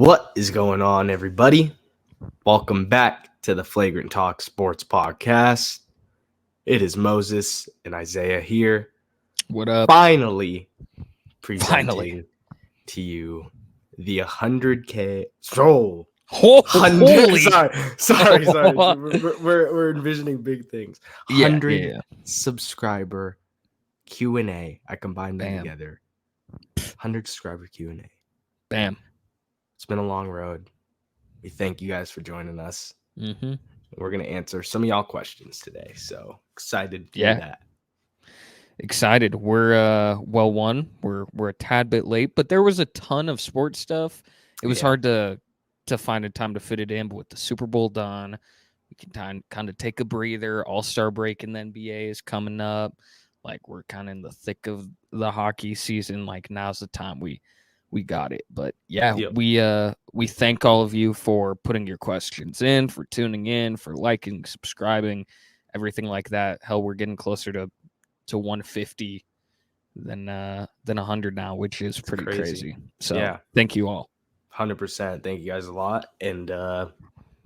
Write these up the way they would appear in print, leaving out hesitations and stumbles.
What is going on, everybody? Welcome back to the Flagrant Talk Sports Podcast. It is Moses and Isaiah here. What up? Finally presenting to you the 100K. Oh, Holy! Sorry. We're envisioning big things. 100 subscriber Q&A. I combined them together. 100 subscriber Q&A. Bam. It's been a long road. We thank you guys for joining us. Mm-hmm. We're going to answer some of y'all questions today. So excited to do that. Excited. We're we're a tad bit late, but there was a ton of sports stuff. It was hard to find a time to fit it in, but with the Super Bowl done, we can kind of take a breather. All-Star break in the NBA is coming up. Like, we're kind of in the thick of the hockey season. Like, now's the time we got it. But we thank all of you for putting your questions in, for tuning in, for liking, subscribing, everything like that. Hell, we're getting closer to 150 than 100 now, which is pretty crazy. So thank you all. 100%. Thank you guys a lot. And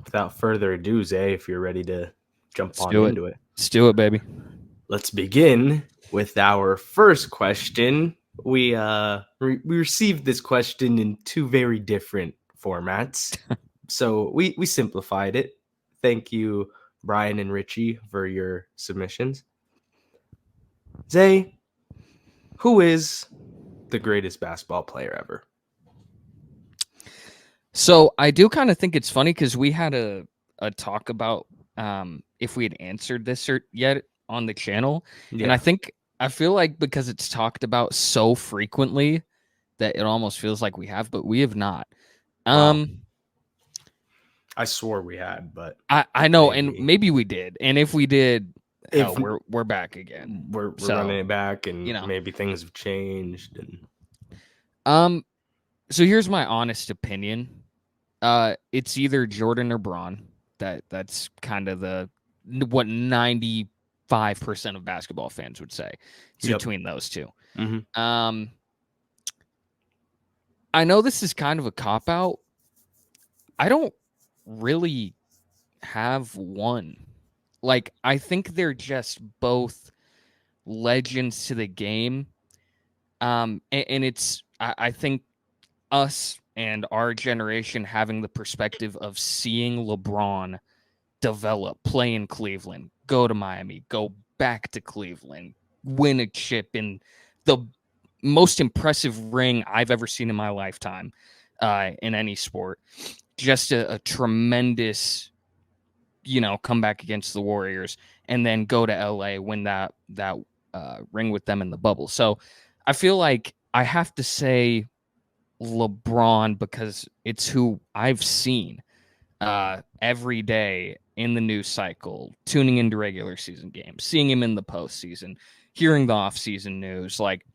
without further ado, Zay, if you're ready to jump into it. Let's do it, baby. Let's begin with our first question. We received this question in two very different formats. So we simplified it. Thank you, Brian and Richie, for your submissions. Zay, who is the greatest basketball player ever? So I do kind of think it's funny because we had a talk about if we had answered this yet on the channel. And I feel like because it's talked about so frequently that it almost feels like we have, but we have not. I swore we had, but I know, and maybe we did. And if we did, we're back again. We're running it back, and maybe things have changed. And so here's my honest opinion. It's either Jordan or Bron. That's kind of what 95% of basketball fans would say. It's between those two. Mm-hmm. I know this is kind of a cop-out. I don't really have one. Like, I think they're just both legends to the game. And it's, I think us and our generation having the perspective of seeing LeBron develop, play in Cleveland, go to Miami, go back to Cleveland, win a chip in the most impressive ring I've ever seen in my lifetime in any sport. Just a tremendous, comeback against the Warriors, and then go to LA, win that ring with them in the bubble. So I feel like I have to say LeBron because it's who I've seen every day in the news cycle, tuning into regular season games, seeing him in the postseason, hearing the offseason news. Like,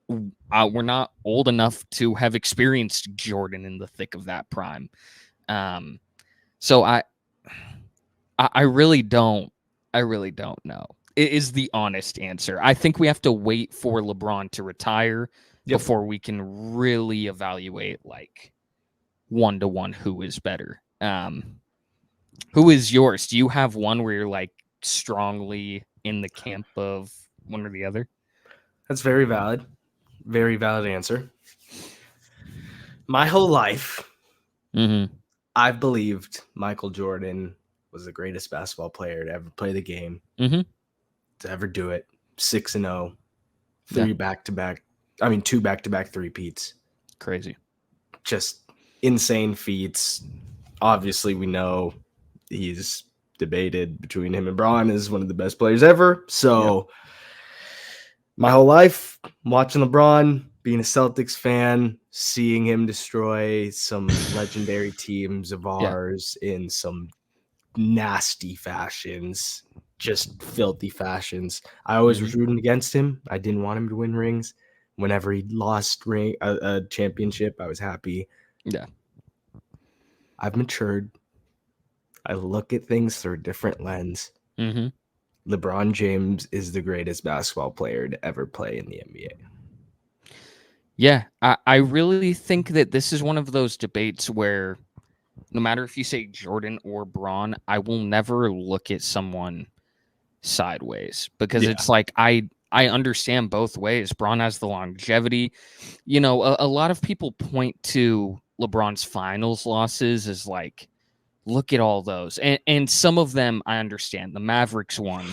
we're not old enough to have experienced Jordan in the thick of that prime. So I really don't know. It is the honest answer. I think we have to wait for LeBron to retire before we can really evaluate, like, 1-to-1 who is better. Who is yours? Do you have one where you're, like, strongly in the camp of one or the other? That's very valid. Very valid answer. My whole life, I've believed Michael Jordan was the greatest basketball player to ever play the game, to ever do it. 6-0, 2 back-to-back three-peats. Crazy. Just insane feats. Obviously, we know he's debated between him and Bron as one of the best players ever. So my whole life, watching LeBron, being a Celtics fan, seeing him destroy some legendary teams of ours in some nasty fashions, just filthy fashions. I always was rooting against him. I didn't want him to win rings. Whenever he lost a championship, I was happy. Yeah. I've matured. I look at things through a different lens. LeBron James is the greatest basketball player to ever play in the NBA. Yeah, I really think that this is one of those debates where no matter if you say Jordan or Braun, I will never look at someone sideways because Yeah. it's like I understand both ways. Braun has the longevity. You know, a lot of people point to LeBron's finals losses as like, look at all those. And some of them I understand. The Mavericks one,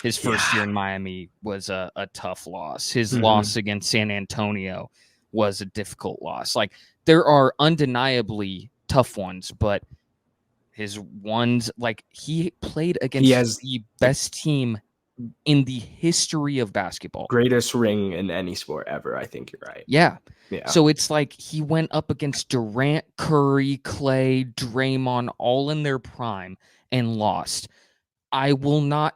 his first Yeah. year in Miami was a tough loss. His Hmm. loss against San Antonio was a difficult loss. Like there are undeniably tough ones, but his ones like he played He against has the the best team in the history of basketball. greatest ring in any sport ever. I think you're right. Yeah. Yeah. So it's like he went up against Durant, Curry, Clay, Draymond, all in their prime and lost. I will not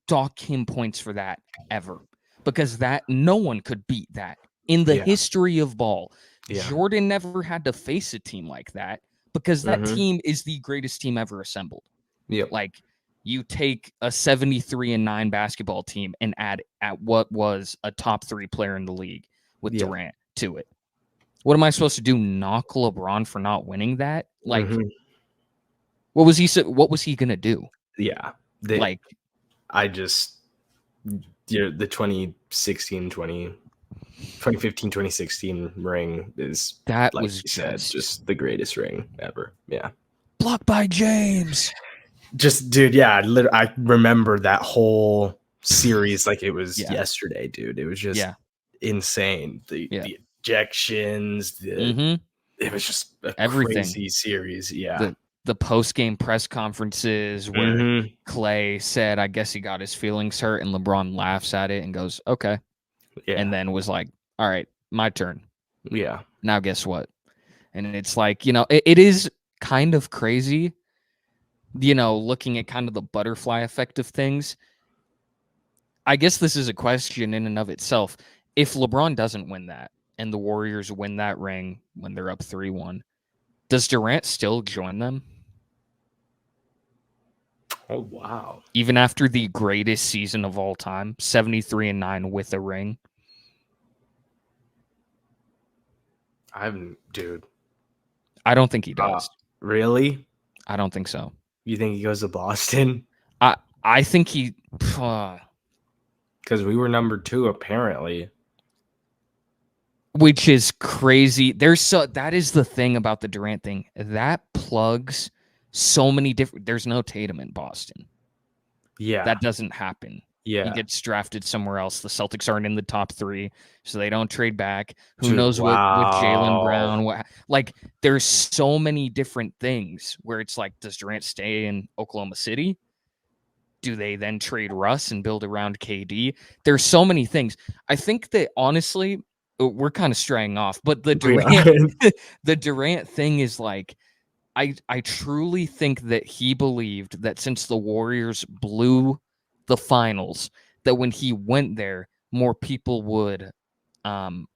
dock him points for that ever because that no one could beat that in the Yeah. history of ball. Yeah. Jordan never had to face a team like that because that Hmm. team is the greatest team ever assembled. Yep. Like you take a 73-9 basketball team and add at what was a top 3 player in the league with Yeah. Durant to it. What am I supposed to do? Knock LeBron for not winning that? Like, Hmm. what was he gonna do? Yeah. Like, I just, the 2015, 2016 ring is, that like was you said, just just the greatest ring ever. Yeah. blocked by James. Just, dude, yeah, I remember that whole series like it was Yeah, yesterday, dude. It was just yeah, insane. yeah. The ejections, Mm-hmm. it was just a Everything. crazy series. Yeah. The post game press conferences where Hmm. Clay said, "I guess he got his feelings hurt," and LeBron laughs at it and goes, "Okay," and Yeah. then was like, "All right, my turn. Yeah. Now guess what?" And it's like, it is kind of crazy, looking at kind of the butterfly effect of things. I guess this is a question in and of itself. If LeBron doesn't win that and the Warriors win that ring when they're up 3-1, does Durant still join them? Oh, wow. Even after the greatest season of all time, 73-9 with a ring? I haven't, dude. I don't think he Uh, does. really? I don't think so. You think he goes to Boston? I think he Because we were number 2, apparently. which is crazy. That is the thing about the Durant thing. That plugs so many different. There's no Tatum in Boston. Yeah. That doesn't happen. He Yeah. gets drafted somewhere else. The Celtics aren't in the top 3, so they don't trade back. Who Dude, knows what with Jaylen wow. Brown? Like, there's so many different things where it's like, does Durant stay in Oklahoma City? Do they then trade Russ and build around KD? There's so many things. I think that honestly, we're kind of straying off, but the We Durant, are. the Durant thing is like, I truly think that he believed that since the Warriors blew the finals, that when he went there, more people would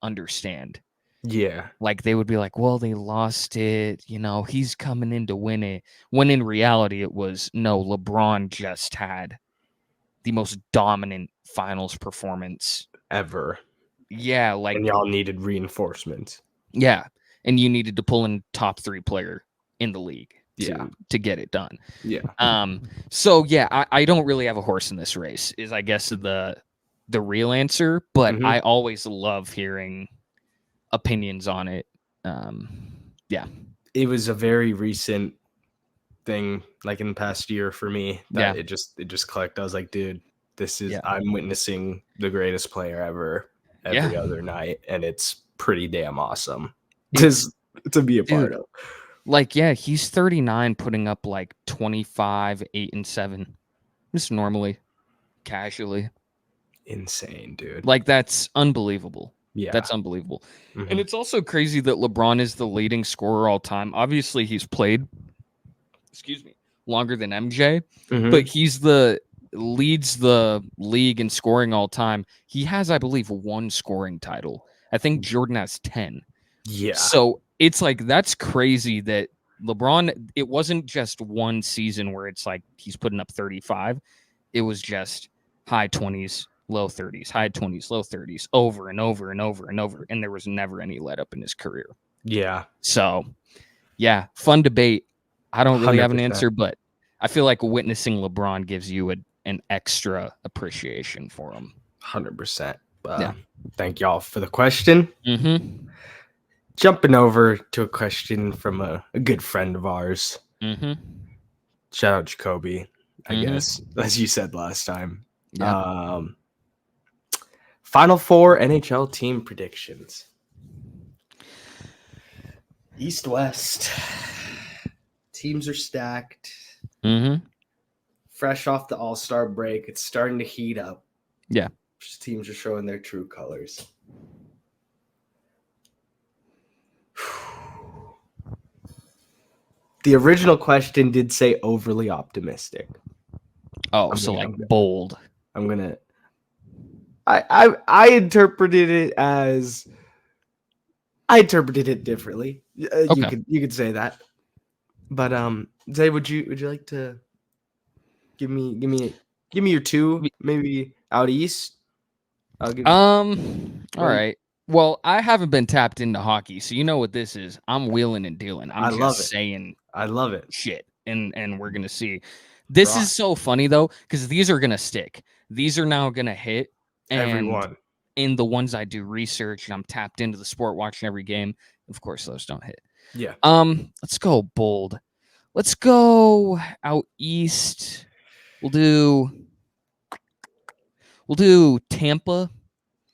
understand. Yeah. Like they would be like, well, they lost it, he's coming in to win it. When in reality, it was no, LeBron just had the most dominant finals performance. Ever. Yeah, And y'all needed reinforcements. yeah. And you needed to pull in top 3 player in the league Yeah. to get it done. Yeah. So yeah, I don't really have a horse in this race, is I guess the real answer, but Hmm. I always love hearing opinions on it. Yeah. It was a very recent thing, like in the past year for me, that Yeah. it just clicked. I was like, dude, Yeah. I'm witnessing the greatest player ever every Yeah. other night, and it's pretty damn awesome It's to be a part dude, of. like yeah, he's 39 putting up like 25, 8 and 7. Just normally, casually. Insane, dude. Like that's unbelievable. Yeah. That's unbelievable. And Hmm. it's also crazy that LeBron is the leading scorer all time. Obviously, he's played, excuse me, longer than MJ, but Hmm. leads the league in scoring all time. He has, I believe, 1 scoring title. I think Jordan has 10. Yeah. So it's like that's crazy that LeBron, it wasn't just one season where it's like he's putting up 35. It was just high 20s, low 30s, high 20s, low 30s, over and over and over and over, and there was never any let up in his career. Yeah. So, yeah, fun debate. I don't really have an 100%. answer, but I feel like witnessing LeBron gives you an extra appreciation for him. 100%. Yeah. Thank y'all for the question. Mm-hmm. Jumping over to a question from a good friend of ours. Mm-hmm. Shout out Jacoby, I Mhm. guess, as you said last time. Yeah. Final Four NHL team predictions. East West. Teams are stacked. Mm-hmm. Fresh off the All-Star break. It's starting to heat up. Yeah. Teams are showing their true colors. The original question did say overly optimistic. Oh, bold. I'm gonna. I interpreted it as. I interpreted it differently. Okay. You could say that. But Zay, would you like to give me your two, maybe out east? I'll give. All right. Well, I haven't been tapped into hockey, so you know what this is. I'm wheeling and dealing. I love it. Saying I love it. shit, and we're gonna see. This is so funny though, because these are gonna stick. These are now gonna hit. And everyone. In the ones I do research and I'm tapped into the sport, watching every game. Of course, those don't hit. Yeah. Let's go bold. Let's go out east. We'll do Tampa.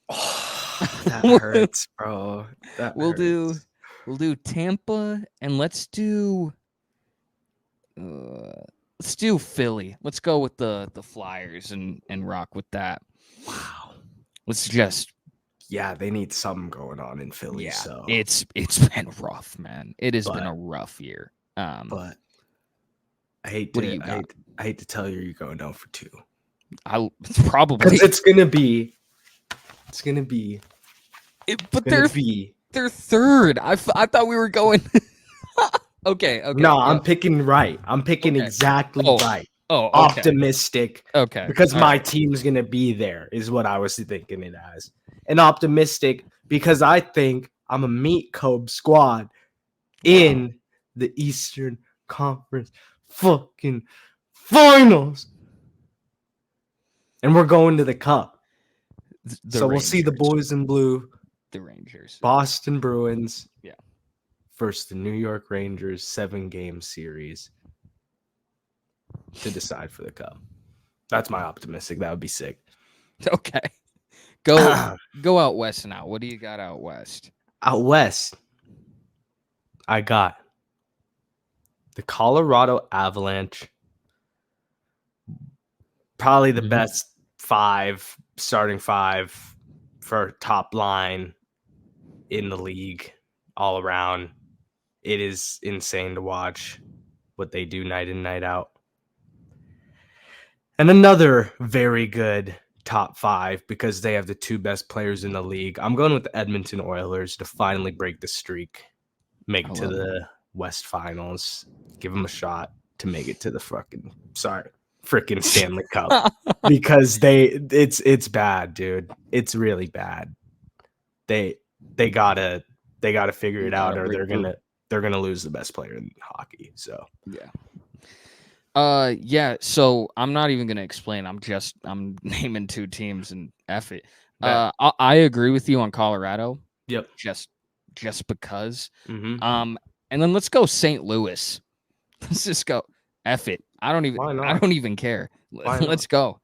Oh, that hurts, bro. We'll do Tampa, and let's do Philly. Let's go with the Flyers and rock with that. Wow. Let's just they need something going on in Philly. Yeah, so it's been rough, man. It has been a rough year. But I hate what to do you got? I hate to tell you, you're going 0 for 2. It's probably because it's gonna be. But they're third. I thought we were going. Okay. No, I'm picking right. I'm picking exactly right. Oh, okay. Optimistic. Okay. Because my team's gonna be there is what I was thinking it as. And optimistic because I think I'm a meet Kobe squad in the Eastern Conference fucking finals. And we're going to the Cup. So Rangers. We'll see the boys in blue. The Rangers. Boston Bruins. Yeah. Versus the New York Rangers 7-game series to decide for the Cup. That's my optimistic. That would be sick. Okay. Go out west now. What do you got out west? Out west, I got the Colorado Avalanche. Probably the best starting five for top line in the league all around. It is insane to watch what they do night in, night out. And another very good top 5 because they have the 2 best players in the league. I'm going with the Edmonton Oilers to finally break the streak, make it to the West Finals, give them a shot to make it to the freaking Stanley Cup because it's bad, dude. It's really bad. They gotta figure it out, or they're gonna lose the best player in hockey. So yeah. So I'm not even gonna explain. I'm naming 2 teams and F it. I agree with you on Colorado. Yep. Just because. Mm-hmm. And then let's go St. Louis. Let's just go F it. I don't even care. Let's go.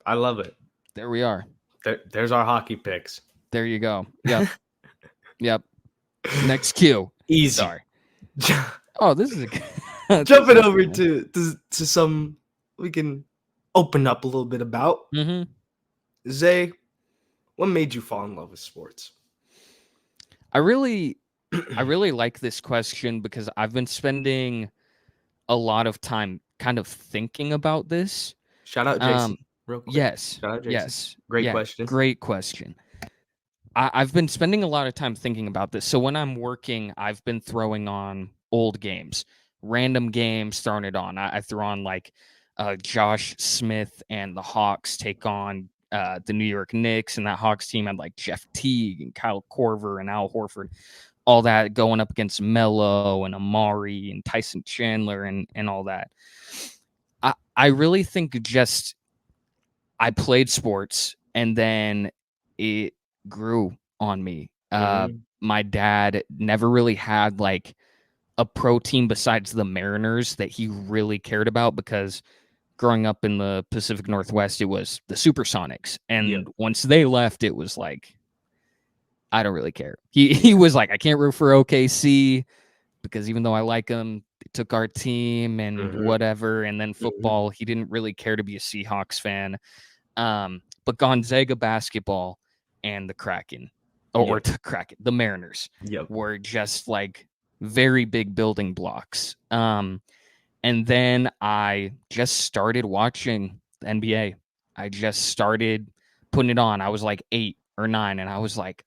I love it. There we are. There's our hockey picks. There you go. Yep. Yep. Next cue. Easy. Sorry. Oh, this is jumping over to some we can open up a little bit about. Zay, what made you fall in love with sports? I really like this question because I've been spending a lot of time kind of thinking about this. Shout out Jason. Real quick. Yes. Shout out Jason. Yes. Great question. Great question. I've been spending a lot of time thinking about this. So when I'm working, I've been throwing on old games, random games, throwing it on. I throw on like Josh Smith and the Hawks take on the New York Knicks, and that Hawks team had like Jeff Teague and Kyle Korver and Al Horford, all that going up against Melo and Amari and Tyson Chandler and all that. I really think just I played sports and then it grew on me. My dad never really had like a pro team besides the Mariners that he really cared about, because growing up in the Pacific Northwest, it was the Supersonics. And once they left, it was like, I don't really care. He was like, I can't root for OKC because even though I like them, they took our team and whatever. And then football, he didn't really care to be a Seahawks fan. But Gonzaga basketball and the Kraken, or the Kraken, the Mariners, were just like very big building blocks. And then I just started watching the NBA. I just started putting it on. I was like 8 or 9, and I was like,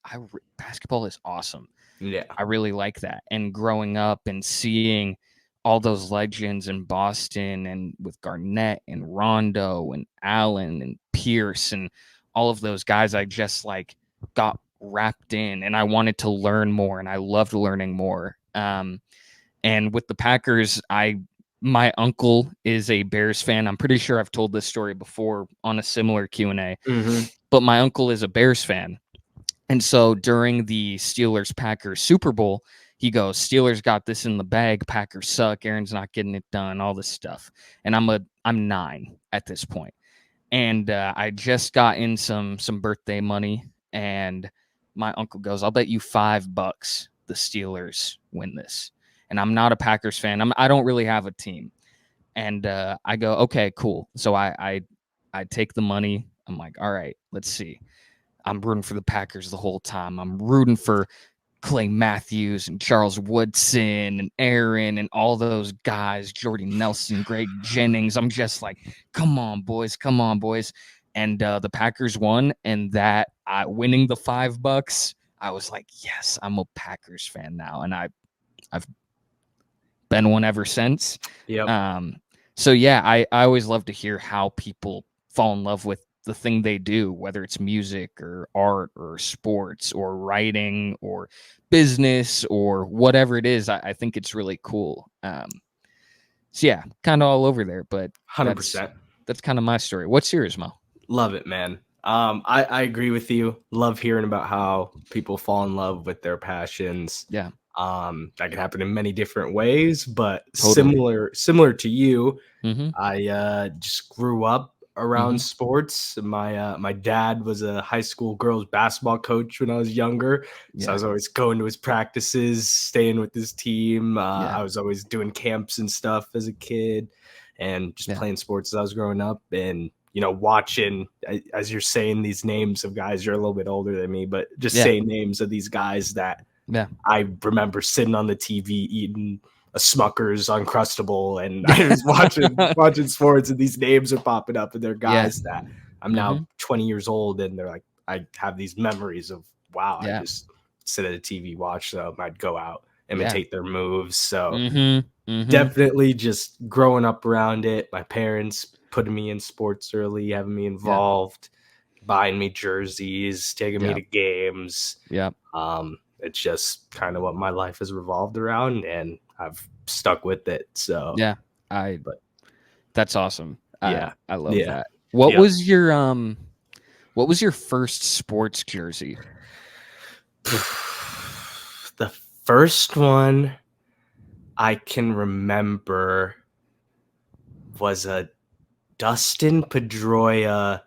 basketball is awesome. Yeah. I really like that. And growing up and seeing all those legends in Boston, and with Garnett and Rondo and Allen and Pierce and all of those guys, I just like got wrapped in, and I wanted to learn more, and I loved learning more. And with the Packers, my uncle is a Bears fan. I'm pretty sure I've told this story before on a similar Q&A, but my uncle is a Bears fan. And so during the Steelers-Packers Super Bowl, he goes, Steelers got this in the bag. Packers suck. Aaron's not getting it done, all this stuff. And I'm 9 at this point. And I just got in some birthday money, and my uncle goes, I'll bet you $5 the Steelers win this. And I'm not a Packers fan. I don't really have a team. And I go, okay, cool. So I take the money. I'm like, all right, let's see. I'm rooting for the Packers the whole time. I'm rooting for Clay Matthews and Charles Woodson and Aaron and all those guys, Jordy Nelson, Greg Jennings. I'm just like, come on, boys. And the Packers won, and that winning the $5, I was like, yes, I'm a Packers fan now. And I've been one ever since. So yeah, I always love to hear how people fall in love with the thing they do, whether it's music or art or sports or writing or business or whatever it is. I think it's really cool. So yeah, kind of all over there, but 100%. That's kind of my story. What's yours, Mo? Love it, man. I agree with you. Love hearing about how people fall in love with their passions. Yeah. That can happen in many different ways, but Totally. similar to you, Mm-hmm. I just grew up around sports. My dad was a high school girls basketball coach when I was younger, so I was always going to his practices, staying with his team. I was always doing camps and stuff as a kid, and just playing sports as I was growing up. And watching, as you're saying these names of guys, you're a little bit older than me, but just saying names of these guys that I remember sitting on the TV eating a Smucker's Uncrustable, and I was watching sports, and these names are popping up, and they're guys that I'm now 20 years old, and they're like, I have these memories of, wow, I just sit at a TV, watch them, I'd go out, imitate their moves. So definitely just growing up around it, my parents putting me in sports early, having me involved, buying me jerseys, taking me to games. It's just kind of what my life has revolved around, and I've stuck with it. So that's awesome. I love that. What was your first sports jersey? The first one I can remember was a Dustin Pedroia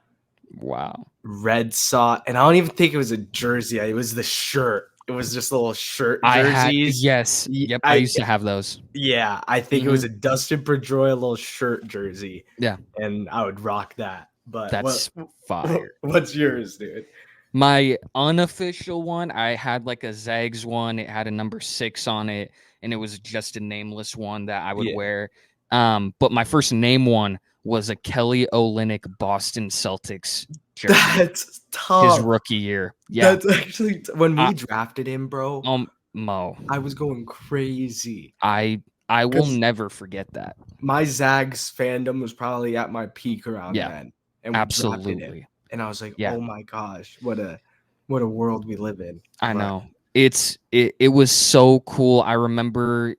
Red Sox, and I don't even think it was a jersey. It was the shirt. It was just little shirt jerseys. I used to have those. Yeah, I think it was a Dustin Pedroia little shirt jersey. Yeah, and I would rock that. But that's fire. What's yours, dude? My unofficial one, I had like a Zags one. It had a number 6 on it, and it was just a nameless one that I would wear. But my first name one was a Kelly Olynyk Boston Celtics jersey. That's tough. His rookie year. Yeah. That's actually when we drafted him, bro. Mo. I was going crazy. I will never forget that. My Zags fandom was probably at my peak around then. And absolutely. and I was like, Yeah. oh my gosh, what a world we live in. I know. It was so cool. I remember,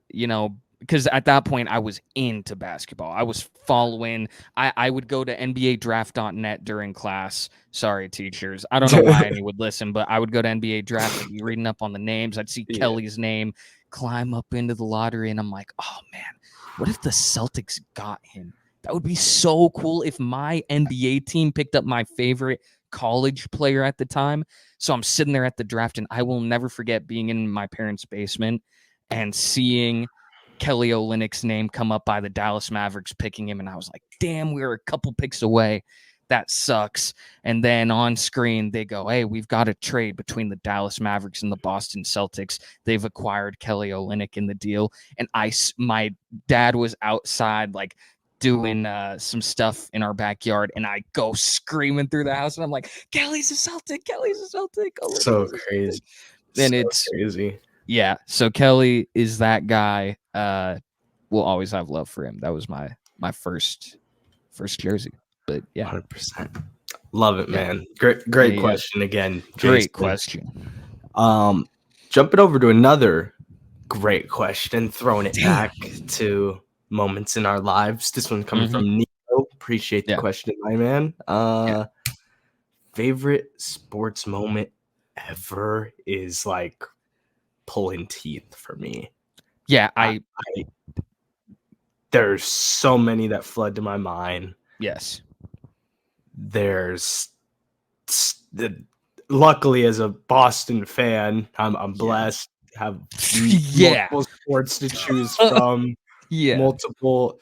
because at that point I was into basketball. I was following. I would go to NBADraft.net during class. Sorry, teachers. I don't know why any would listen, but I would go to NBA Draft. I'd be reading up on the names. I'd see Kelly's name climb up into the lottery, and I'm like, oh man, what if the Celtics got him? That would be so cool if my NBA team picked up my favorite college player at the time. So I'm sitting there at the draft, and I will never forget being in my parents' basement and seeing Kelly Olynyk's name come up by the Dallas Mavericks picking him. And I was like, damn, we were a couple picks away. That sucks. And then on screen, they go, hey, we've got a trade between the Dallas Mavericks and the Boston Celtics. They've acquired Kelly Olynyk in the deal. And my dad was outside, like, doing some stuff in our backyard, and I go screaming through the house, and I'm like, Kelly's a Celtic. So crazy. And so it's crazy. Yeah, so Kelly is that guy. We'll always have love for him. That was my first jersey. But yeah, 100%. Love it, man. Great question again, Jason. Great question. Jumping over to another great question, throwing it back to moments in our lives. This one coming from Nico. Appreciate the question, my man. Favorite sports moment ever is like pulling teeth for me. Yeah, there's so many that flood to my mind. Yes. There's luckily, as a Boston fan, I'm blessed. Have multiple sports to choose from. Multiple.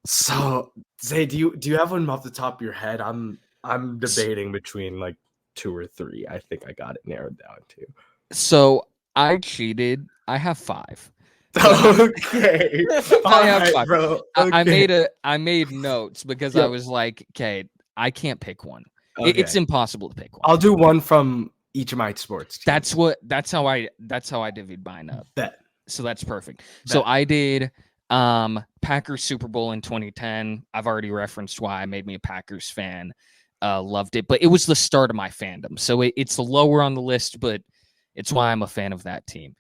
So, Zay, do you have one off the top of your head? I'm debating between like 2 or 3. I think I got it narrowed down to. So I cheated. I have 5. Okay. I have 5, bro. Okay. I made notes because I was like, okay, I can't pick one. Okay. It's impossible to pick one. I'll do one from each of my sports teams. That's how I divvied mine up. Bet. So that's perfect. Bet. So I did Packers Super Bowl in 2010. I've already referenced why it made me a Packers fan. Loved it, but it was the start of my fandom. So it's lower on the list, but it's why I'm a fan of that team.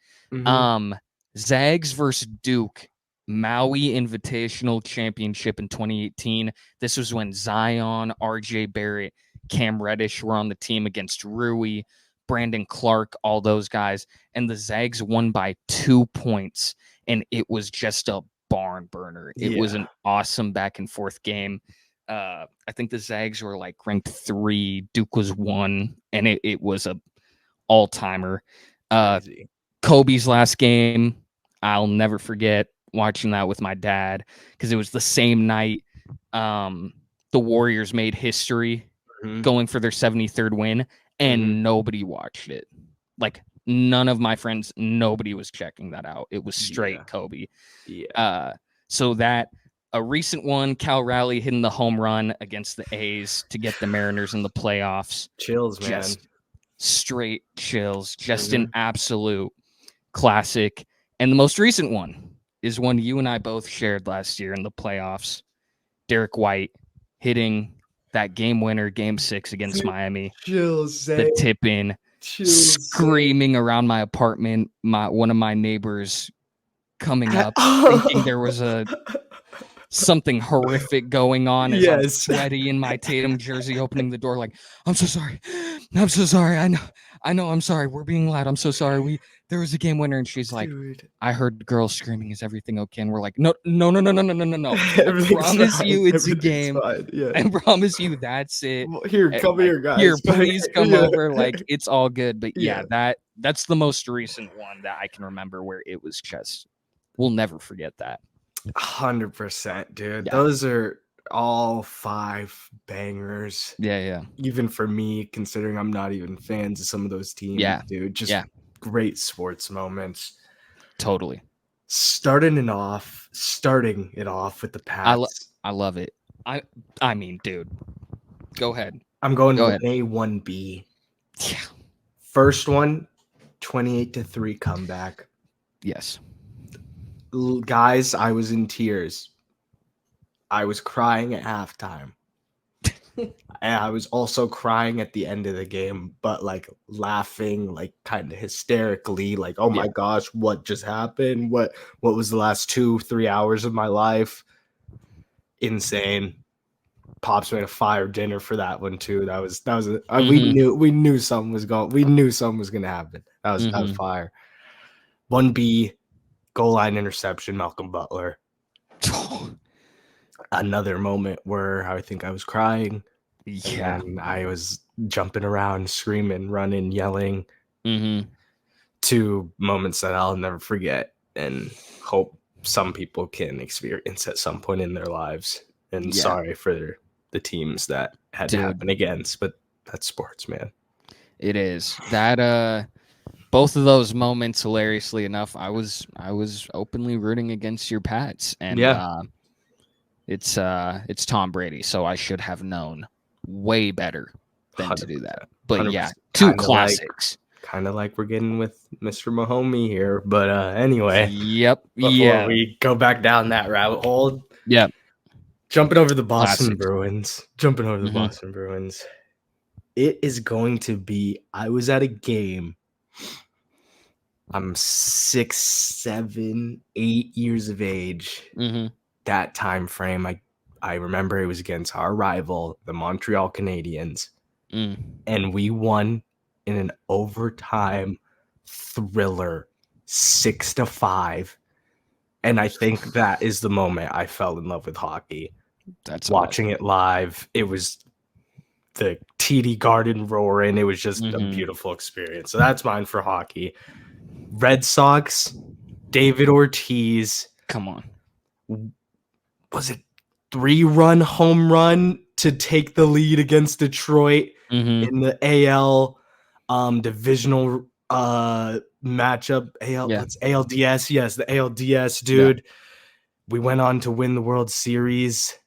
Zags versus Duke Maui Invitational Championship in 2018. This was when Zion, RJ Barrett, Cam Reddish were on the team against Rui, Brandon Clark, all those guys. And the Zags won by 2 points. And it was just a barn burner. It was an awesome back and forth game. I think the Zags were like ranked 3. Duke was 1. And it was a all-timer. Kobe's last game, I'll never forget watching that with my dad because it was the same night the Warriors made history going for their 73rd win, and nobody watched it. Like, none of my friends, nobody was checking that out. It was straight Kobe. So that a recent one, Cal Raleigh hitting the home run against the A's to get the Mariners in the playoffs. Chills, man. Just straight chills. Just an absolute classic. And the most recent one is one you and I both shared last year in the playoffs. Derek White hitting that game winner, game 6 against Miami. Chills, the tip in, screaming around my apartment. One of my neighbors coming up, thinking there was something horrific going on as I'm sweaty in my Tatum jersey, opening the door like, I'm so sorry. I know. I'm sorry. We're being loud. I'm so sorry. There was a game winner, and she's like, I heard girls screaming. Is everything okay? And we're like, no. I promise you it's a game. I promise you that's it. Well, here, come here, guys. Here, please come over. Like, it's all good. But that's the most recent one that I can remember where it was just, we'll never forget that. 100%, dude. Those are all 5 bangers. Yeah. Even for me, considering I'm not even fans of some of those teams, dude. Just great sports moments. Totally. Starting it off with the Pats. I love it. I mean, dude. Go ahead. I'm going to A1B. Yeah. First one, 28-3 comeback. Yes. Guys, I was in tears. I was crying at halftime. And I was also crying at the end of the game, but like laughing, like kind of hysterically, like, oh my Yeah. gosh, what just happened? What was the last 2-3 hours of my life? Insane. Pops made a fire dinner for that one too. That was we knew something was gonna happen. That was fire. 1B goal line interception, Malcolm Butler. Another moment where I think I was crying. Yeah. And I was jumping around, screaming, running, yelling. Mm-hmm. 2 moments that I'll never forget and hope some people can experience at some point in their lives. And sorry for the teams that had to happen against, but that's sports, man. It is. That both of those moments, hilariously enough, I was openly rooting against your Pats, and it's Tom Brady, so I should have known way better than to do that. But yeah, 2 classics. Kind of like we're getting with Mr. Mahomes here, but anyway. Yep. Before we go back down that rabbit hole. Yep. Jumping over the Boston Bruins. It is going to be, I was at a game. I'm 6, 7, 8 years of age. That time frame, I remember it was against our rival, the Montreal Canadiens. And we won in an overtime thriller, 6-5. And I think that is the moment I fell in love with hockey. That's watching it live. It was the TD Garden roaring. It was just a beautiful experience. So that's mine for hockey. Red Sox, David Ortiz. Come on. Was it 3-run home run to take the lead against Detroit in the AL divisional matchup? What's ALDS? Yes, the ALDS, dude. Yeah. We went on to win the World Series.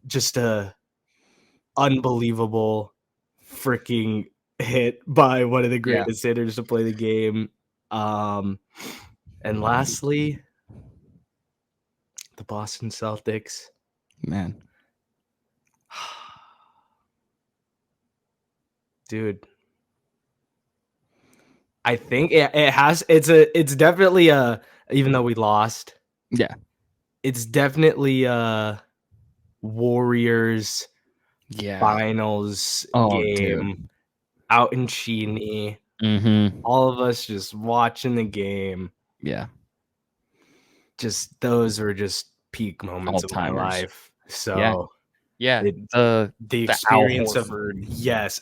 Just a unbelievable freaking hit by one of the greatest hitters to play the game. And lastly, the Boston Celtics. Man. Dude. I think it's definitely even though we lost. Yeah. It's definitely Warriors finals game. Dude. Out in Cheney. All of us just watching the game. Yeah. Just those were just peak moments of my life. So the experience Al of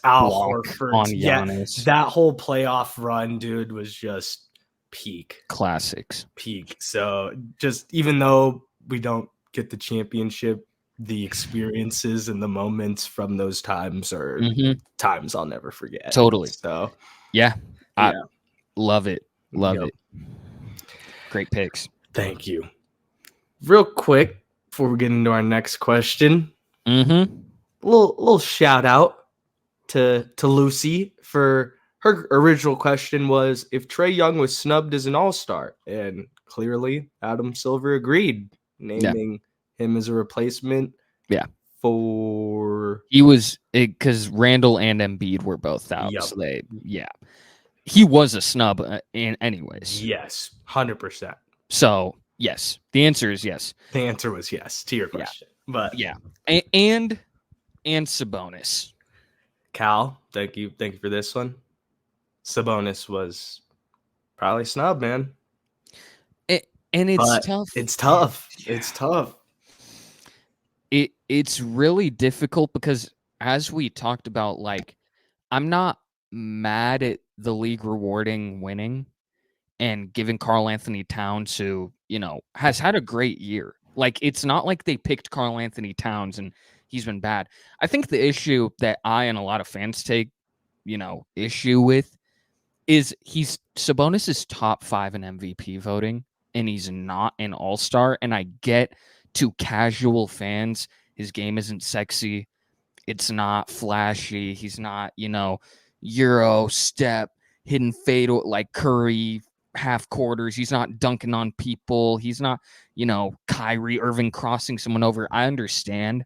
Al Horford on Giannis. That whole playoff run, dude, was just peak classics. Peak. So just even though we don't get the championship, the experiences and the moments from those times are times I'll never forget. Totally. So I love it. Love it. Great picks. Thank you. Real quick before we get into our next question, little shout out to Lucy for her original question was if Trae Young was snubbed as an All-Star, and clearly Adam Silver agreed, naming him as a replacement. For he was because Randall and Embiid were both out. So he was a snub in anyways. Yes, 100%. So yes, the answer is yes. The answer was yes to your question. But and Sabonis. Cal, thank you for this one. Sabonis was probably snubbed, man. And it's tough. It's tough. It's tough. It's really difficult because as we talked about, like, I'm not mad at the league rewarding winning and giving Karl Anthony Towns, who, has had a great year. Like, it's not like they picked Karl Anthony Towns and he's been bad. I think the issue that I and a lot of fans take, issue with is Sabonis is top 5 in MVP voting and he's not an All-Star. And I get to casual fans, his game isn't sexy. It's not flashy. He's not, Euro step, hidden fade like Curry, half quarters. He's not dunking on people. He's not, Kyrie Irving crossing someone over. I understand.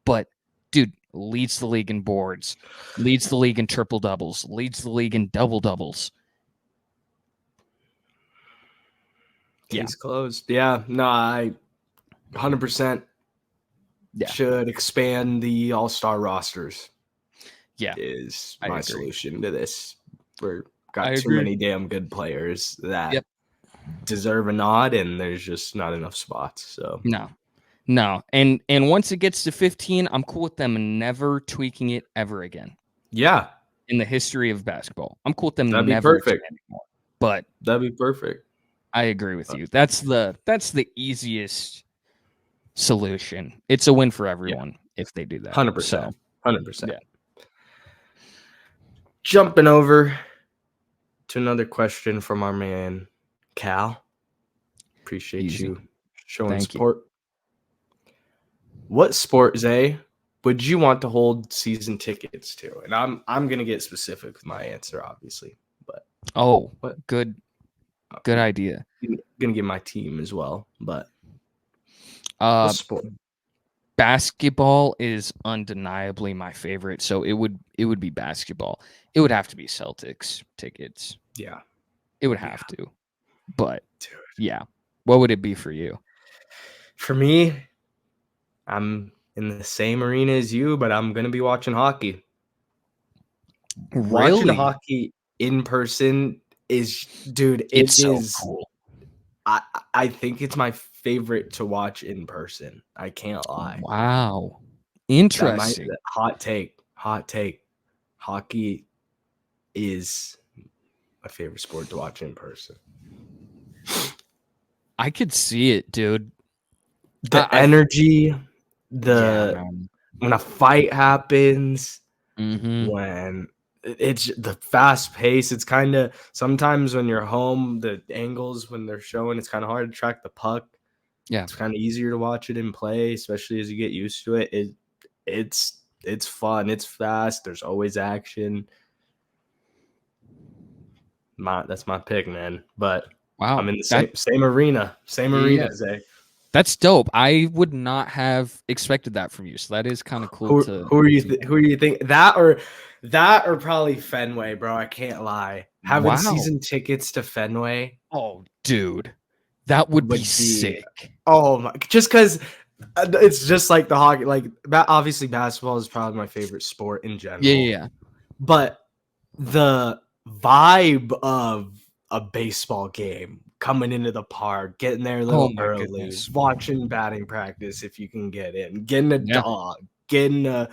But, dude, leads the league in boards, leads the league in triple doubles, leads the league in double doubles. Case closed. Yeah, no, I 100% should expand the All-Star rosters. Yeah, is I my agree. solution to this. We're got I too agree. many damn good players that deserve a nod, and there's just not enough spots. So no, and once it gets to 15, I'm cool with them never tweaking it ever again. Yeah, in the history of basketball, I'm cool with them that'd be never perfect. expanding more. But That'd be perfect. I agree with you. That's the easiest solution. It's a win for everyone if they do that. 100%. 100%. Yeah. Jumping over to another question from our man Cal. Appreciate you showing support. What sport, Zay, would you want to hold season tickets to? And I'm gonna get specific with my answer, obviously. But good idea. I'm gonna get my team as well. But what sport? Basketball is undeniably my favorite, so it would be basketball. It would have to be Celtics tickets. Yeah, it would have to. But yeah, what would it be for you? For me, I'm in the same arena as you, but I'm gonna be watching hockey. Really? Watching hockey in person is, dude, it's so cool. I think it's my favorite to watch in person. I can't lie. Wow. Interesting. Hot take. Hockey is my favorite sport to watch in person. I could see it, dude. The energy, when a fight happens, when it's the fast pace, it's kind of sometimes when you're home, the angles when they're showing, it's kind of hard to track the puck. Yeah, it's kind of easier to watch it in play, especially as you get used to it. It's fun. It's fast. There's always action. That's my pick, man. But wow, I'm in the same arena. Arena, Zay. That's dope. I would not have expected that from you. So that is kind of cool. Who are you think that or probably Fenway, bro? I can't lie. Having season tickets to Fenway. Oh, dude, that would be sick. Oh my! Just because it's just like the hockey. Like obviously, basketball is probably my favorite sport in general. Yeah. But the vibe of a baseball game, coming into the park, getting there a little early, watching batting practice if you can get in, getting a dog, getting a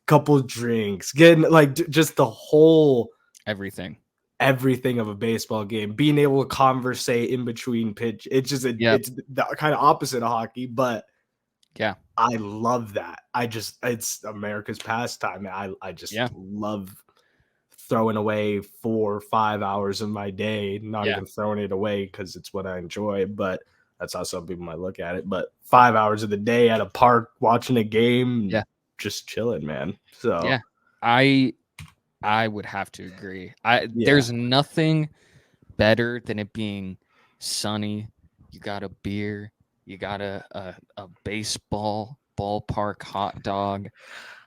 couple drinks, getting like just the whole everything of a baseball game, being able to conversate in between pitch. It's just it's the kind of opposite of hockey, but yeah, I love that. It's America's pastime. I just love throwing away 4 or 5 hours of my day, not even throwing it away because it's what I enjoy, but that's how some people might look at it. But 5 hours of the day at a park watching a game, just chilling, man. So yeah, I would have to agree. There's nothing better than it being sunny. You got a beer, you got a baseball ballpark hot dog.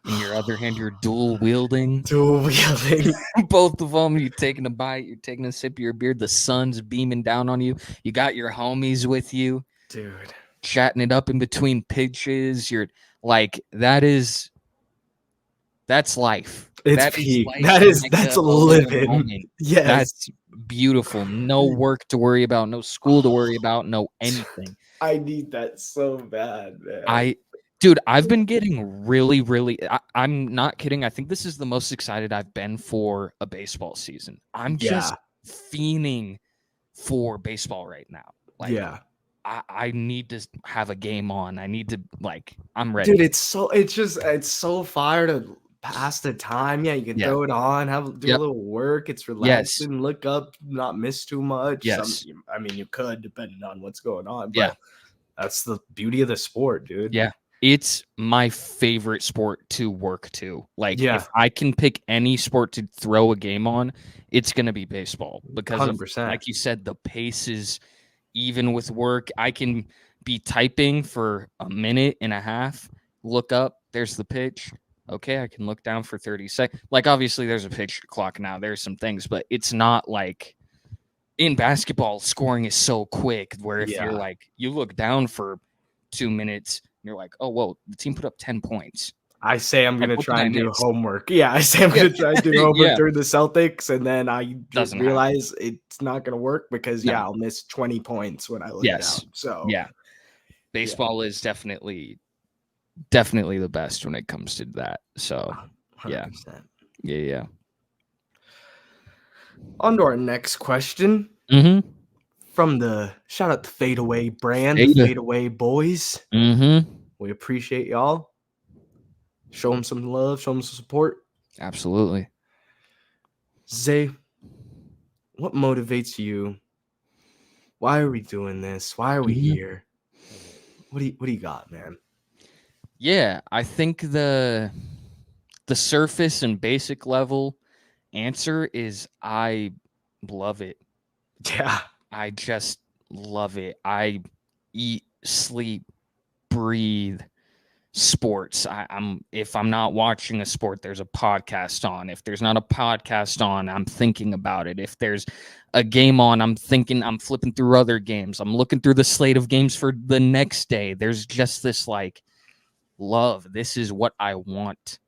In your other hand, you're dual wielding. Both of them. You're taking a bite. You're taking a sip of your beer. The sun's beaming down on you. You got your homies with you, dude. Chatting it up in between pitches. You're like, that's life. It's peak. That's living. Yes, that's beautiful. No work to worry about. No school to worry about. No anything. I need that so bad, man. Dude, I've been getting really, I'm not kidding. I think this is the most excited I've been for a baseball season. I'm just fiending for baseball right now. Like, I need to have a game on. I need to, I'm ready. Dude, it's so fire to pass the time. Yeah, you can throw it on, do a little work. It's relaxing, look up, not miss too much. I mean, you could, depending on what's going on, but that's the beauty of the sport, dude. Yeah. It's my favorite sport to work to. If I can pick any sport to throw a game on, it's going to be baseball because 100%. Like you said, the pace is even with work. I can be typing for a minute and a half, look up, there's the pitch, okay, I can look down for 30 seconds. Like, obviously, there's a picture clock now. There's some things, but it's not like in basketball, scoring is so quick where if you're Yeah. like, you look down for 2 minutes, you're like, oh, whoa, the team put up 10 points. I say I'm Like, gonna what did try I and do miss? homework. Yeah, I say I'm Yeah. gonna try and do homework Yeah. during the Celtics, and then I Doesn't happen. realize it's not gonna work because No. I'll miss 20 points when I look Yes. down. So Yeah. Baseball is definitely the best when it comes to that. So, 100%. yeah. On to our next question Mm-hmm. from the shout out to Fadeaway brand, the Fade. Fadeaway boys. Mm-hmm. We appreciate y'all. Show them some love, show them some support. Absolutely. Zay, what motivates you? Why are we doing this? Why are we here? What do you got, man? Yeah, I think the surface and basic level answer is I love it. Yeah. I just love it. I eat, sleep, breathe sports. I'm if I'm not watching a sport, there's a podcast on. If there's not a podcast on, I'm thinking about it. If there's a game on, I'm flipping through other games. I'm looking through the slate of games for the next day. There's just this like love. This is what I want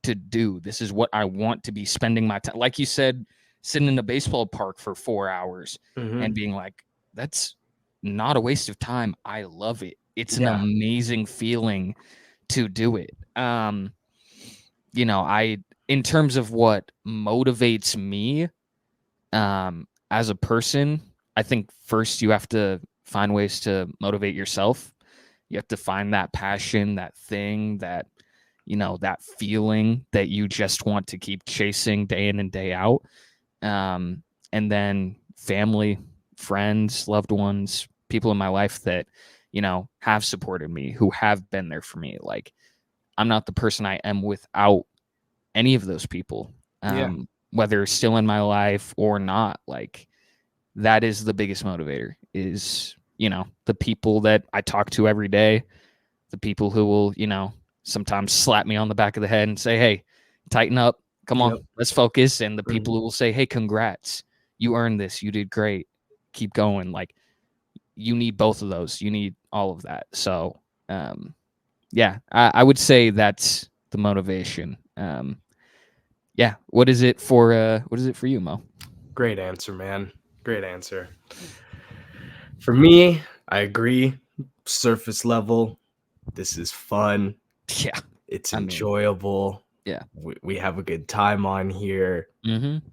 to do. This is what I want to be spending my time. Like you said, sitting in a baseball park for 4 hours and being like, that's not a waste of time. I love it. It's an amazing feeling to do it. In terms of what motivates me as a person, I think first you have to find ways to motivate yourself. You have to find that passion, that thing, that that feeling that you just want to keep chasing day in and day out. And then family, friends, loved ones, people in my life that have supported me, who have been there for me. Like, I'm not the person I am without any of those people, whether still in my life or not. Like, that is the biggest motivator, is the people that I talk to every day, the people who will sometimes slap me on the back of the head and say, hey, tighten up, come on, let's focus. And the people who will say, hey, congrats, you earned this, you did great, keep going. Like, you need both of those, you need all of that. So I would say that's the motivation. What is it for you, Mo? Great answer, man. Great answer. For me, I agree. Surface level, this is fun. Yeah. It's enjoyable. We have a good time on here.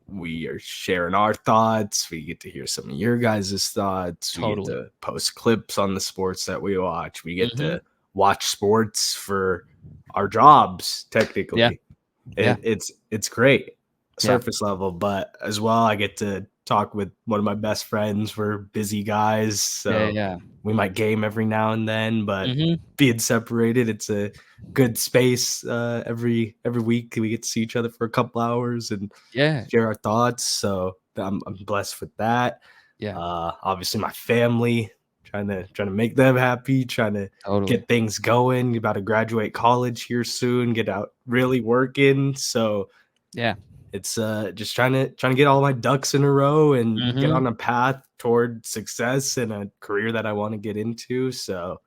We are sharing our thoughts. We get to hear some of your guys' thoughts. We get to post clips on the sports that we watch. We get to watch sports for our jobs, technically. It's great. Surface level, but as well, I get to talk with one of my best friends. We're busy guys, so we might game every now and then, but being separated, it's a good space. Every week we get to see each other for a couple hours and share our thoughts. So I'm blessed with that. Obviously my family, trying to make them happy, trying to get things going. About to graduate college here soon, get out really working. So it's just trying to get all my ducks in a row and get on a path toward success and a career that I want to get into. So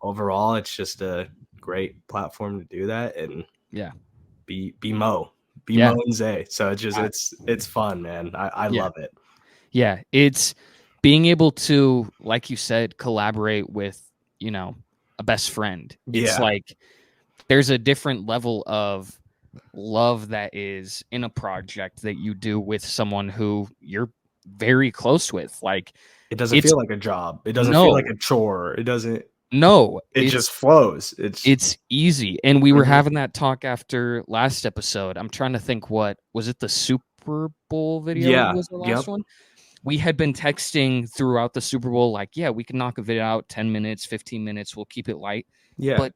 overall, it's just a great platform to do that and be Mo and Zay. So it's fun, man. I love it. Yeah, it's being able to, like you said, collaborate with a best friend. It's like there's a different level of love that is in a project that you do with someone who you're very close with. Like, it doesn't feel like a job. It doesn't feel like a chore. It doesn't. No, it just flows. It's easy. And we were having that talk after last episode. I'm trying to think, what was it? The Super Bowl video was the last one. We had been texting throughout the Super Bowl, like, we can knock a video out 10 minutes, 15 minutes. We'll keep it light. But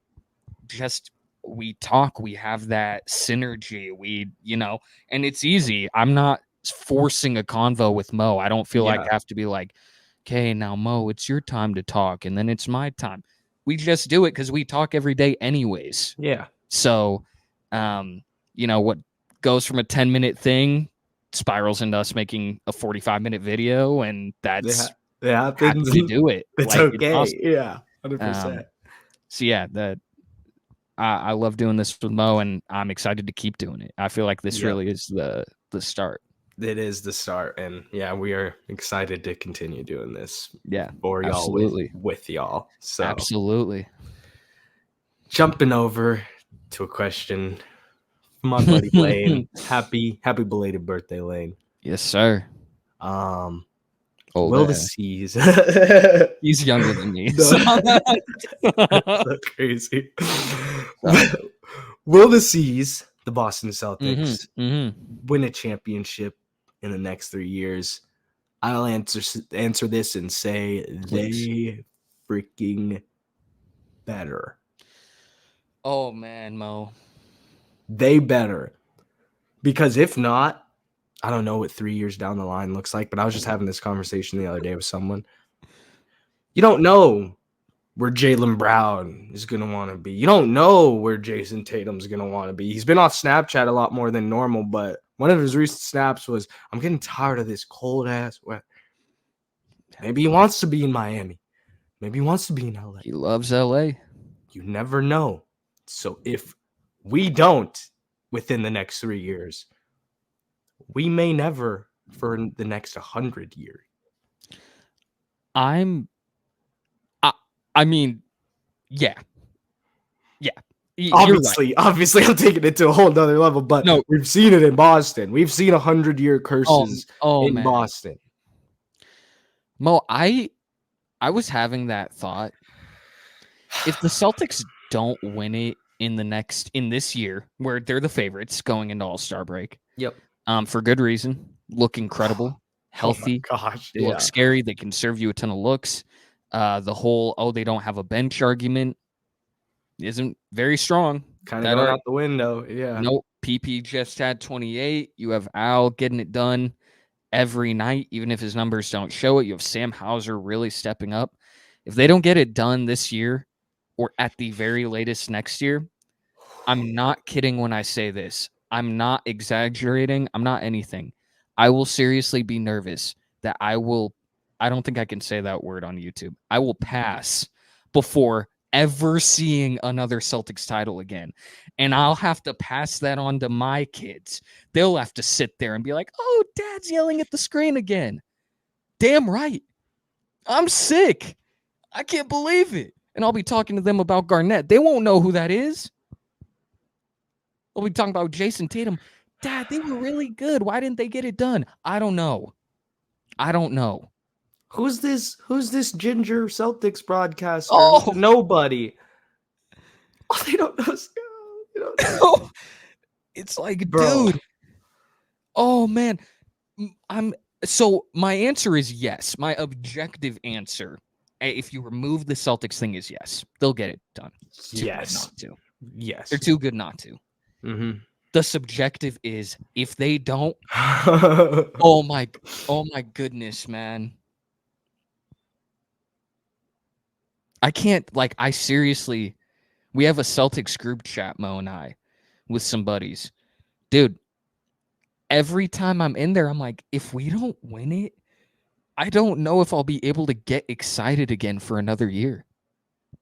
just we talk, we have that synergy. And it's easy. I'm not forcing a convo with Mo. I don't feel like I have to be like, okay, now Mo, it's your time to talk, and then it's my time. We just do it because we talk every day anyways. Yeah. So What goes from a 10-minute thing spirals into us making a 45-minute video, and that's it happens. happy to do it. It's Like, okay. awesome. Yeah, 100%. So yeah, I love doing this with Mo, and I'm excited to keep doing it. I feel like this really is the start. It is the start, and yeah, we are excited to continue doing this. Yeah, for y'all, absolutely. with y'all. So absolutely. Jumping over to a question from my buddy Lane. Happy belated birthday, Lane. Yes, sir. Will the C's? He's younger than me. So crazy. Will the C's, the Boston Celtics, win a championship in the next 3 years? I'll answer this and say they freaking better. Oh man, Mo. They better. Because if not, I don't know what 3 years down the line looks like, but I was just having this conversation the other day with someone. You don't know where Jaylen Brown is going to want to be. You don't know where Jason Tatum's going to want to be. He's been off Snapchat a lot more than normal, but one of his recent snaps was, I'm getting tired of this cold-ass weather. Maybe he wants to be in Miami. Maybe he wants to be in LA. He loves LA. You never know. So if we don't within the next 3 years, we may never for the next 100 years. I mean, yeah. Obviously, I'm taking it to a whole nother level, but no, we've seen it in Boston. We've seen 100-year curses in Boston. Mo, I was having that thought. If the Celtics don't win it in this year, where they're the favorites going into All-Star break. Yep. For good reason. Look incredible. Healthy. Oh my gosh. They look scary. They can serve you a ton of looks. The whole, they don't have a bench argument isn't very strong. Kind of going out the window. Yeah. Nope. PP just had 28. You have Al getting it done every night, even if his numbers don't show it. You have Sam Hauser really stepping up. If they don't get it done this year or at the very latest next year, I'm not kidding when I say this. I'm not exaggerating. I'm not anything. I will seriously be nervous that I don't think I can say that word on YouTube. I will pass before ever seeing another Celtics title again. And I'll have to pass that on to my kids. They'll have to sit there and be like, oh, Dad's yelling at the screen again. Damn right. I'm sick. I can't believe it. And I'll be talking to them about Garnett. They won't know who that is. We'll be talking about Jason Tatum. Dad, they were really good. Why didn't they get it done? I don't know. Who's this ginger Celtics broadcaster? Oh. Nobody. Oh, they don't know. They don't know. It's like, dude. Oh man. So my answer is yes. My objective answer, if you remove the Celtics thing, is yes. They'll get it done. Yes. Not to. Yes. They're too good not to. Mm-hmm. The subjective is if they don't. oh my goodness, man. I can't, I seriously, we have a Celtics group chat, Mo and I, with some buddies. Dude, every time I'm in there, I'm like, if we don't win it, I don't know if I'll be able to get excited again for another year.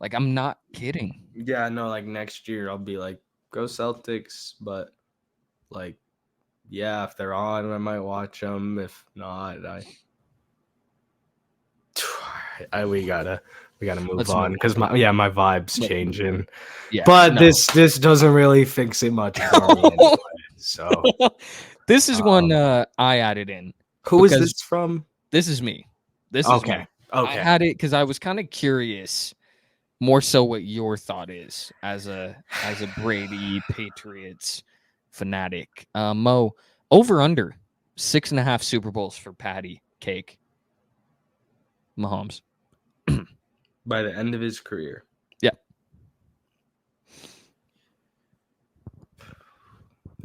I'm not kidding. Yeah, no, next year I'll be like, go Celtics, but yeah, if they're on, I might watch them. If not, we gotta move on because my vibe's changing. Yeah, but this doesn't really fix it much for me anyway, so this is one I added in. Who is this from? This is me. This is okay. Me. I had it because I was kind of curious, more so what your thought is as a Brady Patriots fanatic. Mo, over under 6.5 Super Bowls for Patty Cake Mahomes. By the end of his career. Yeah.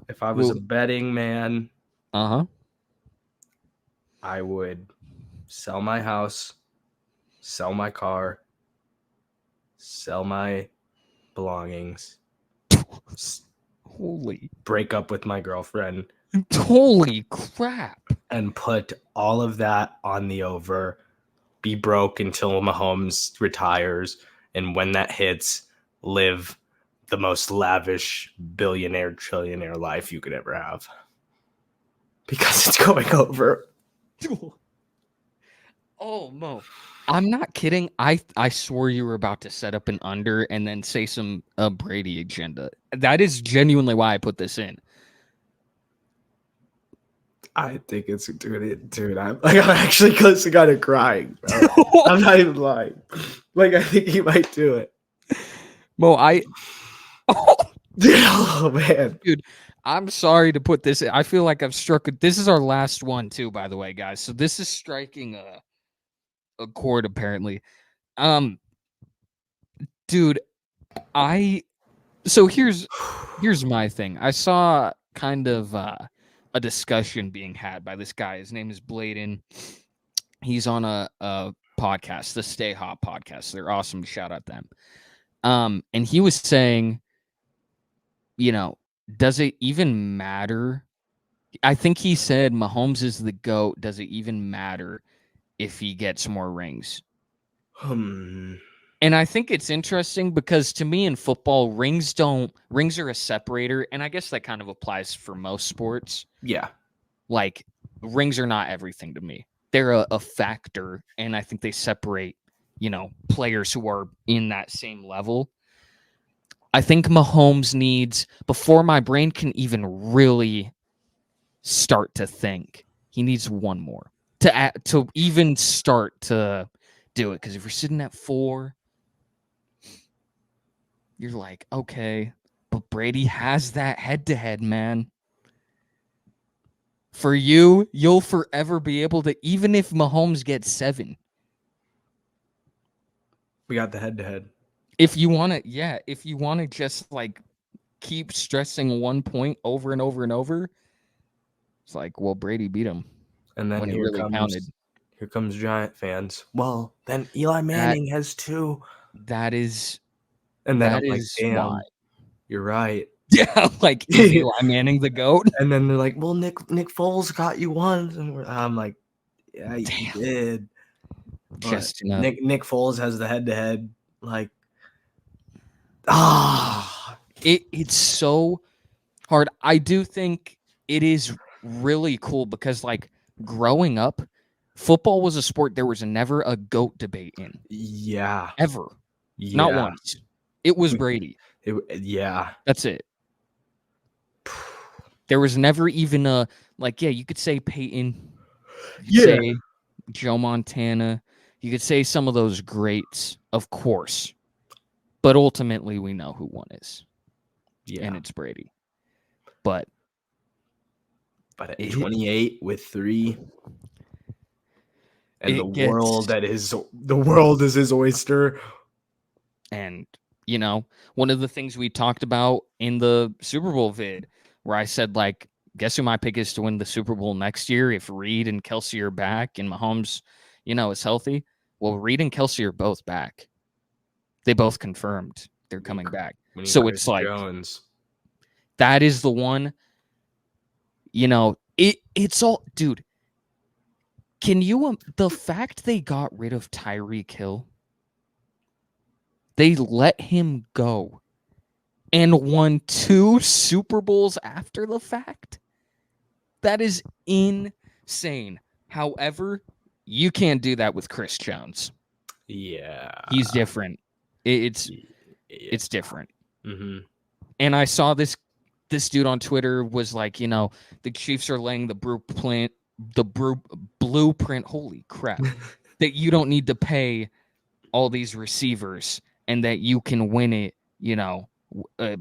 If I was a betting man, I would sell my house, sell my car, sell my belongings, Holy. break up with my girlfriend, Holy crap. and put all of that on the over, be broke until Mahomes retires, and when that hits, live the most lavish billionaire, trillionaire life you could ever have. Because it's going over. Oh, Mo. I'm not kidding. I swore you were about to set up an under and then say some Brady agenda. That is genuinely why I put this in. I think it's dude. I'm actually close to kind of crying. Bro. I'm not even lying. Like I think he might do it. Mo, Oh man, dude, I'm sorry to put this in. I feel like I've struck. This is our last one too, by the way, guys. So this is striking a chord apparently. Dude, so here's my thing. I saw kind of a discussion being had by this guy. His name is Bladen. He's on a podcast, the Stay Hot podcast. They're awesome. Shout out them. And he was saying, does it even matter? I think he said Mahomes is the GOAT. Does it even matter if he gets more rings? And I think it's interesting because to me in football, rings are a separator. And I guess that kind of applies for most sports. Yeah. Like rings are not everything to me. They're a factor. And I think they separate, players who are in that same level. I think Mahomes needs, before my brain can even really start to think, he needs one more to even start to do it. Because if you're sitting at 4, you're like, okay, but Brady has that head-to-head, man. For you, you'll forever be able to, even if Mahomes gets 7. We got the head-to-head. If you want to just like keep stressing one point over and over and over, it's like, well, Brady beat him. And then when it really counted. Here comes Giant fans. Well, then Eli Manning has 2. That is, and then that I'm like, is damn, why. You're right. Yeah, like is Eli Manning the GOAT? And then they're like, well, Nick Foles got you once, and I'm like, yeah, he did. Just Nick Foles has the head-to-head. Like, it's so hard. I do think it is really cool because, like, growing up, football was a sport there was never a GOAT debate in. Yeah. Ever. Yeah. Not once. It was Brady. Yeah. That's it. There was never even a, like, yeah, you could say Peyton. You could say Joe Montana. You could say some of those greats, of course. But ultimately, we know who one is. Yeah. And it's Brady. But at 28 with 3, and the world is his oyster. And, one of the things we talked about in the Super Bowl vid, where I said, like, guess who my pick is to win the Super Bowl next year if Reed and Kelsey are back and Mahomes, is healthy? Well, Reed and Kelsey are both back. They both confirmed they're coming back. So it's like, Jones. That is the one, it's all, dude, can you, the fact they got rid of Tyreek Hill, they let him go and won 2 Super Bowls after the fact. That is insane. However, you can't do that with Chris Jones. Yeah. He's different. It's different. Mm-hmm. And I saw this dude on Twitter was like, the Chiefs are laying the blueprint, holy crap, that you don't need to pay all these receivers and that you can win it,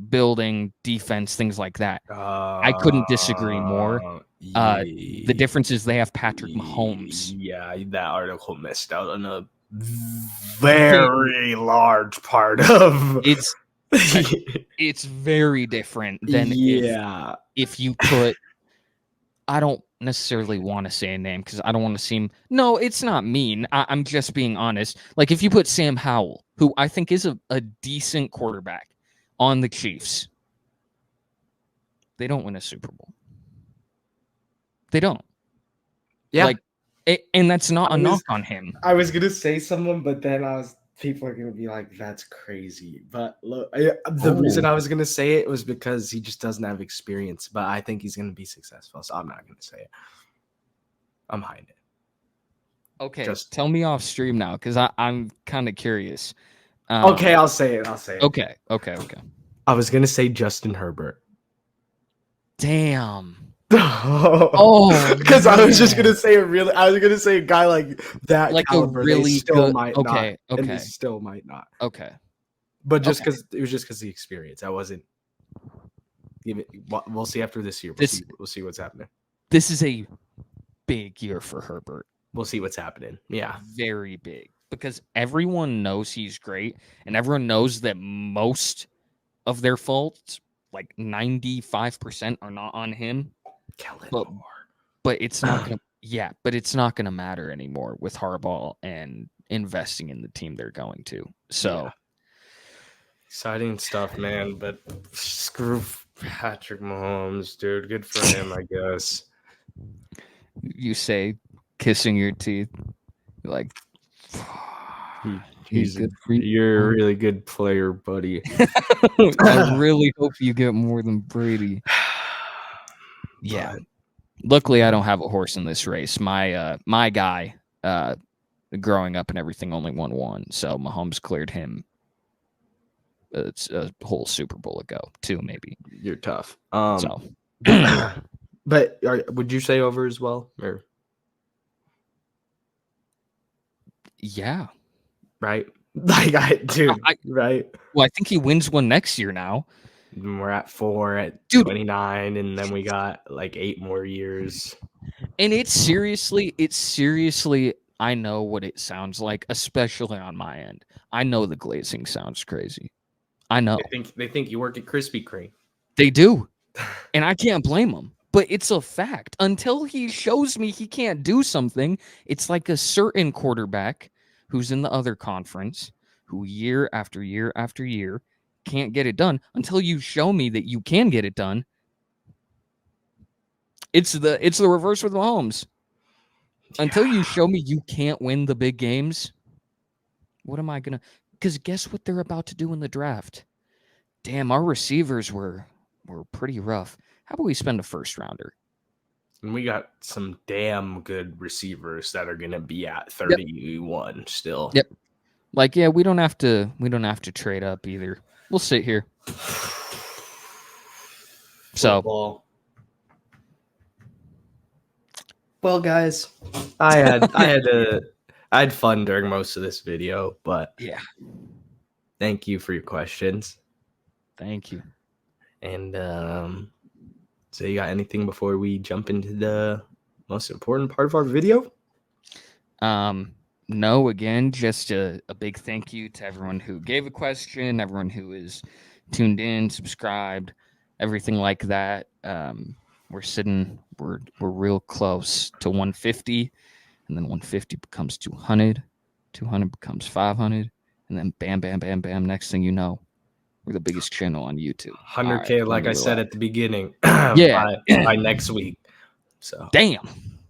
building defense, things like that. I couldn't disagree more. The difference is they have Patrick Mahomes. Yeah, that article missed out on a very large part of it's very different than if you put, I don't necessarily want to say a name because I don't want to seem, no, it's not mean. I'm just being honest. Like if you put Sam Howell, who I think is a decent quarterback, on the Chiefs, they don't win a Super Bowl. They don't. Yeah. Like, and that's not a knock on him. I was gonna say someone, but then people are gonna be like, "That's crazy." But look, the reason I was gonna say it was because he just doesn't have experience. But I think he's gonna be successful, so I'm not gonna say it. I'm hiding it. Okay, tell me off stream now, because I'm kind of curious. Okay, I'll say it. Okay. I was gonna say Justin Herbert. Damn. Oh, because I was just gonna say I was gonna say a guy like that, like caliber, a really still good. might Okay, not, okay, and they still might not. Okay, but just because it was just because the experience, I wasn't. We'll see after this year. We'll see what's happening. This is a big year for Herbert. We'll see what's happening. Yeah, very big, because everyone knows he's great, and everyone knows that most of their faults, like 95%, are not on him. But it's not gonna. Yeah, but it's not gonna matter anymore with Harbaugh and investing in the team they're going to. So exciting stuff, man. But screw Patrick Mahomes, dude. Good for him, I guess. You say, kissing your teeth, like you're a really good player, buddy. I really hope you get more than Brady. Yeah. Luckily, I don't have a horse in this race. My guy, growing up and everything, only won one. So Mahomes cleared him. It's a whole Super Bowl ago, 2 maybe. You're tough. So, but would you say over as well, or? Yeah. Right. Like right. Well, I think he wins one next year now. We're at 4 at 29, and then we got like 8 more years. And it's seriously, I know what it sounds like, especially on my end. I know the glazing sounds crazy. I know. They think you work at Krispy Kreme. They do. And I can't blame them. But it's a fact. Until he shows me he can't do something, it's like a certain quarterback who's in the other conference, who year after year after year can't get it done. Until you show me that you can get it done. It's the reverse with Mahomes. Until you show me you can't win the big games, what am I gonna? Because guess what they're about to do in the draft? Damn, our receivers were pretty rough. How about we spend a first rounder? And we got some damn good receivers that are gonna be at 31 still. Yep. Like, yeah, we don't have to trade up either. We'll sit here. Football. Well, guys, I had fun during most of this video, but yeah, thank you for your questions. Thank you. And so you got anything before we jump into the most important part of our video? No, again, just a big thank you to everyone who gave a question, everyone who is tuned in, subscribed, everything like that. We're real close to 150, and then 150 becomes 200, 200 becomes 500, and then bam, bam, bam, bam. Next thing you know, we're the biggest channel on YouTube. 100K, right, like I said at the beginning. Yeah, by next week. So damn.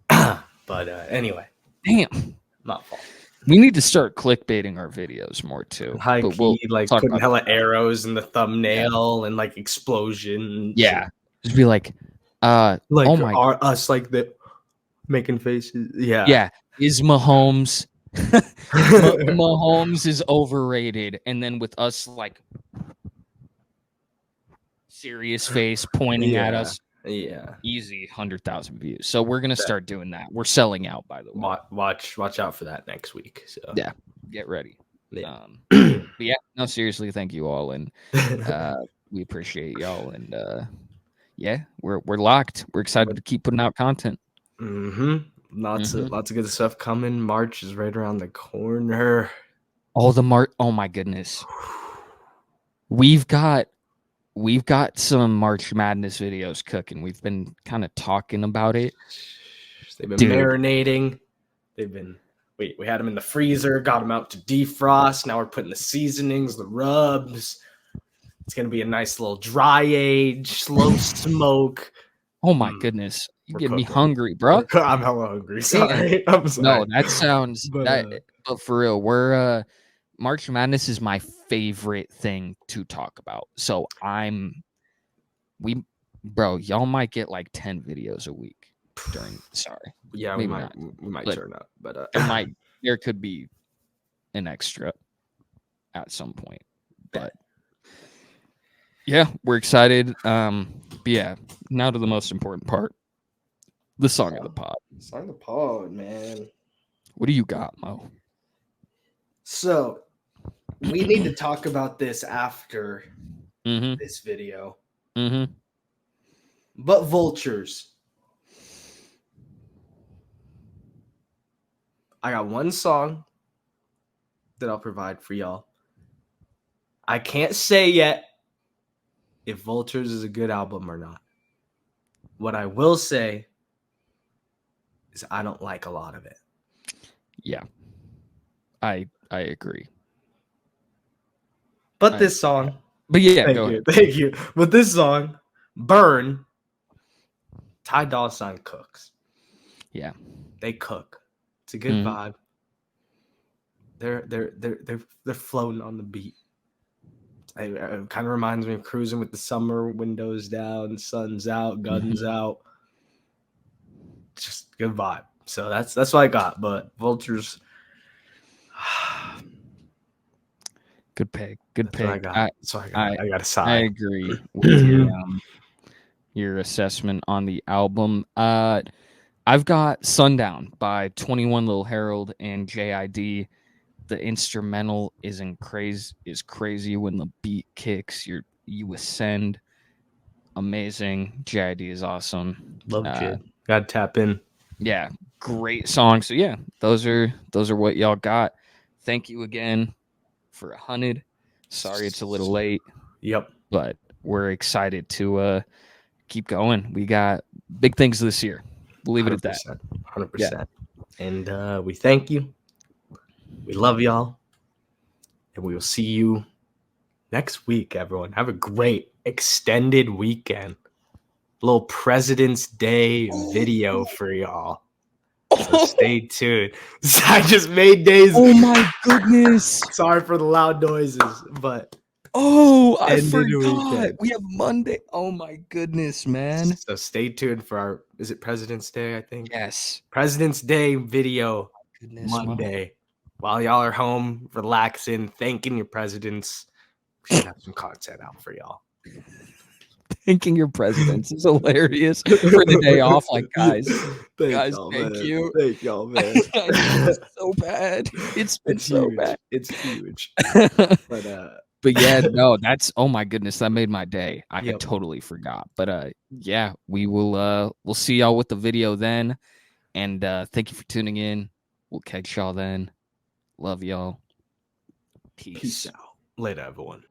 But anyway, damn, not fault. We need to start clickbaiting our videos more too. High key, like putting hella arrows in the thumbnail and like explosions. Yeah, just be like, oh my, are us like the making faces? Yeah, yeah. Is Mahomes? Mahomes is overrated, and then with us like serious face pointing at us. Yeah, easy 100,000 views. So we're gonna start doing that. We're selling out, by the way. Watch out for that next week. So yeah, get ready. Yeah. But yeah, no, seriously, thank you all, and we appreciate y'all. And yeah, we're locked. We're excited to keep putting out content. Lots of good stuff coming. March is right around the corner. Oh my goodness. We've got some March Madness videos cooking. We've been kind of talking about it. They've been marinating. We had them in the freezer, got them out to defrost. Now we're putting the seasonings, the rubs. It's gonna be a nice little dry age, slow smoke. Oh my goodness, you We're get me cooking. hungry, bro. I'm hella hungry. Sorry, I'm sorry. No, that sounds but for real, we're March Madness is my favorite thing to talk about. So bro, y'all might get like 10 videos a week during. Sorry, yeah, maybe we might but turn up, but there could be an extra at some point, but yeah, we're excited. But yeah, now to the most important part, the song of the pod. Song of the pod, man. What do you got, Mo? So we need to talk about this after this video. But vultures. I got one song that I'll provide for y'all. I can't say yet if Vultures is a good album or not. What I will say is I don't like a lot of it. Yeah. I agree. But this song. But yeah, thank you. But this song, Burn, Ty Dolla $ign cooks. Yeah. They cook. It's a good vibe. They're floating on the beat. It kind of reminds me of cruising with the summer windows down, sun's out, guns out. Just good vibe. So that's what I got. But Vultures. Good pick. Good pick. I got a side. I agree with your assessment on the album. I've got Sundown by 21 Lil Harold and JID. The instrumental is crazy when the beat kicks. You ascend. Amazing. JID is awesome. Love Kid. Gotta tap in. Yeah, great song. So yeah, those are what y'all got. Thank you again for 100. Sorry it's a little late. Yep. But we're excited to keep going. We got big things this year. We'll leave it at that. 100%. Yeah. And we thank you. We love y'all. And we will see you next week, everyone. Have a great extended weekend. A little President's Day video for y'all. So stay tuned. I just made days. Oh my goodness. Sorry for the loud noises, but I forgot. Weekend. We have Monday. Oh my goodness, man. So stay tuned for is it President's Day, I think? Yes. President's Day video Monday. While y'all are home, relaxing, thanking your presidents. We should have some content out for y'all. Thanking your presidents is hilarious for the day off. Like, guys, thank you. Thank y'all, man. It's so bad. It's so huge. Bad. It's huge. But yeah, no, that's oh my goodness, that made my day. I totally forgot. But yeah, we will we'll see y'all with the video then. And thank you for tuning in. We'll catch y'all then. Love y'all. Peace out. Later, everyone.